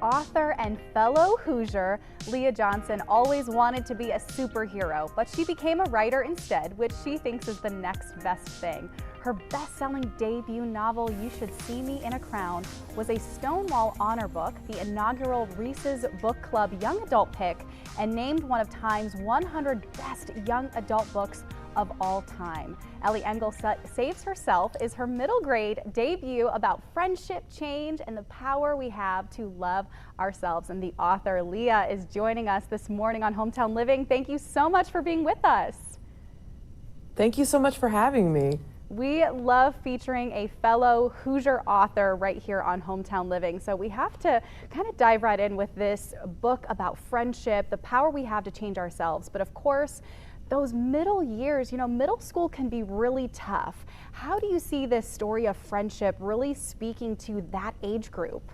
Author and fellow Hoosier, Leah Johnson always wanted to be a superhero, but she became a writer instead, which she thinks is the next best thing. Her best-selling debut novel, You Should See Me in a Crown, was a Stonewall Honor Book, the inaugural Reese's Book Club Young Adult pick, and named one of Time's 100 Best Young Adult Books of all time. Ellie Engle Saves Herself is her middle grade debut about friendship, change, and the power we have to love ourselves. And the author, Leah, is joining us this morning on Hometown Living. Thank you so much for being with us. Thank you so much for having me. We love featuring a fellow Hoosier author right here on Hometown Living. So we have to kind of dive right in with this book about friendship, the power we have to change ourselves. But of course, those middle years, middle school can be really tough. How do you see this story of friendship really speaking to that age group?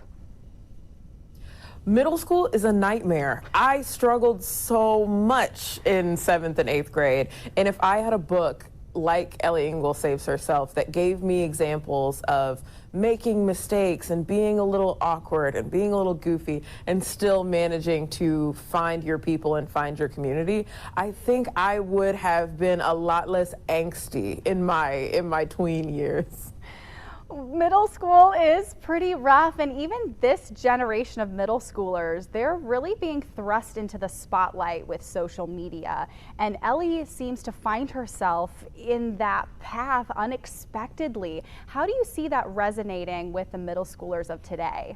Middle school is a nightmare. I struggled so much in 7th and 8th grade. And if I had a book like Ellie Engle Saves Herself that gave me examples of making mistakes and being a little awkward and being a little goofy and still managing to find your people and find your community, I think I would have been a lot less angsty in my tween years. Middle school is pretty rough, and even this generation of middle schoolers, they're really being thrust into the spotlight with social media. And Ellie seems to find herself in that path unexpectedly. How do you see that resonating with the middle schoolers of today?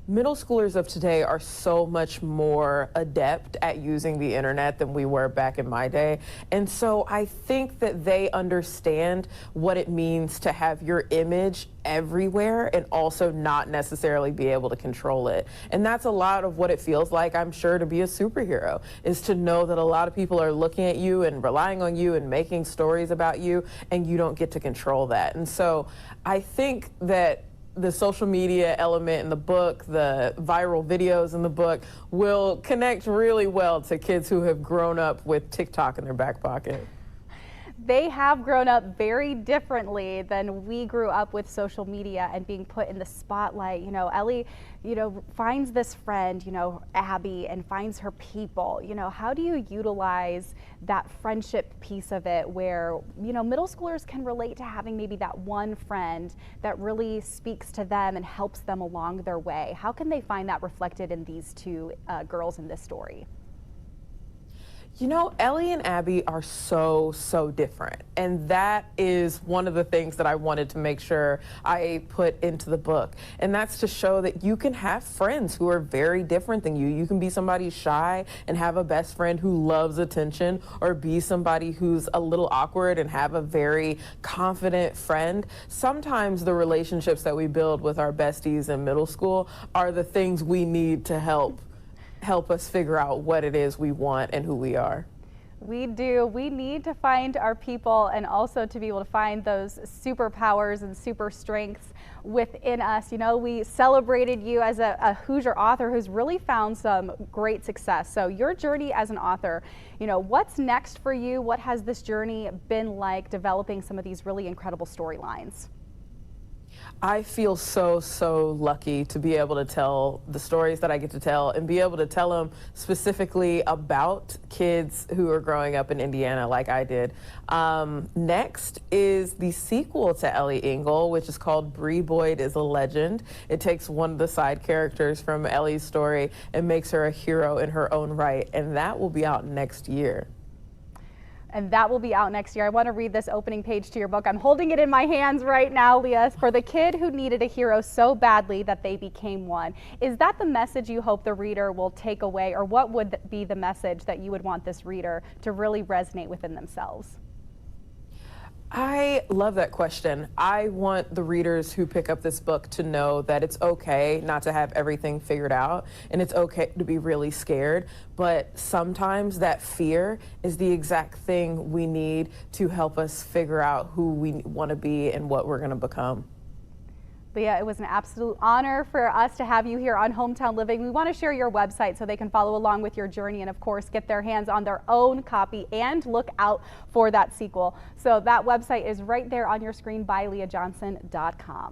Middle schoolers of today are so much more adept at using the internet than we were back in my day. And so I think that they understand what it means to have your image everywhere and also not necessarily be able to control it. And that's a lot of what it feels like, I'm sure, to be a superhero, is to know that a lot of people are looking at you and relying on you and making stories about you, and you don't get to control that. And so I think that the social media element in the book, the viral videos in the book, will connect really well to kids who have grown up with TikTok in their back pocket. They have grown up very differently than we grew up with social media and being put in the spotlight. Ellie, finds this friend, Abby, and finds her people. How do you utilize that friendship piece of it where, middle schoolers can relate to having maybe that one friend that really speaks to them and helps them along their way? How can they find that reflected in these two girls in this story? Ellie and Abby are so different. And that is one of the things that I wanted to make sure I put into the book. And that's to show that you can have friends who are very different than you. You can be somebody shy and have a best friend who loves attention, or be somebody who's a little awkward and have a very confident friend. Sometimes the relationships that we build with our besties in middle school are the things we need to help us figure out what it is we want and who we are. We do. We need to find our people and also to be able to find those superpowers and super strengths within us. We celebrated you as a Hoosier author who's really found some great success. So your journey as an author, what's next for you? What has this journey been like developing some of these really incredible storylines? I feel so lucky to be able to tell the stories that I get to tell and be able to tell them specifically about kids who are growing up in Indiana like I did. Next is the sequel to Ellie Engle, which is called Bree Boyd is a Legend. It takes one of the side characters from Ellie's story and makes her a hero in her own right, and that will be out next year. And that will be out next year. I want to read this opening page to your book. I'm holding it in my hands right now, Leah. For the kid who needed a hero so badly that they became one. Is that the message you hope the reader will take away, or what would be the message that you would want this reader to really resonate within themselves? I love that question. I want the readers who pick up this book to know that it's okay not to have everything figured out, and it's okay to be really scared, but sometimes that fear is the exact thing we need to help us figure out who we want to be and what we're going to become. Leah, it was an absolute honor for us to have you here on Hometown Living. We want to share your website so they can follow along with your journey and, of course, get their hands on their own copy and look out for that sequel. So that website is right there on your screen, byleahjohnson.com.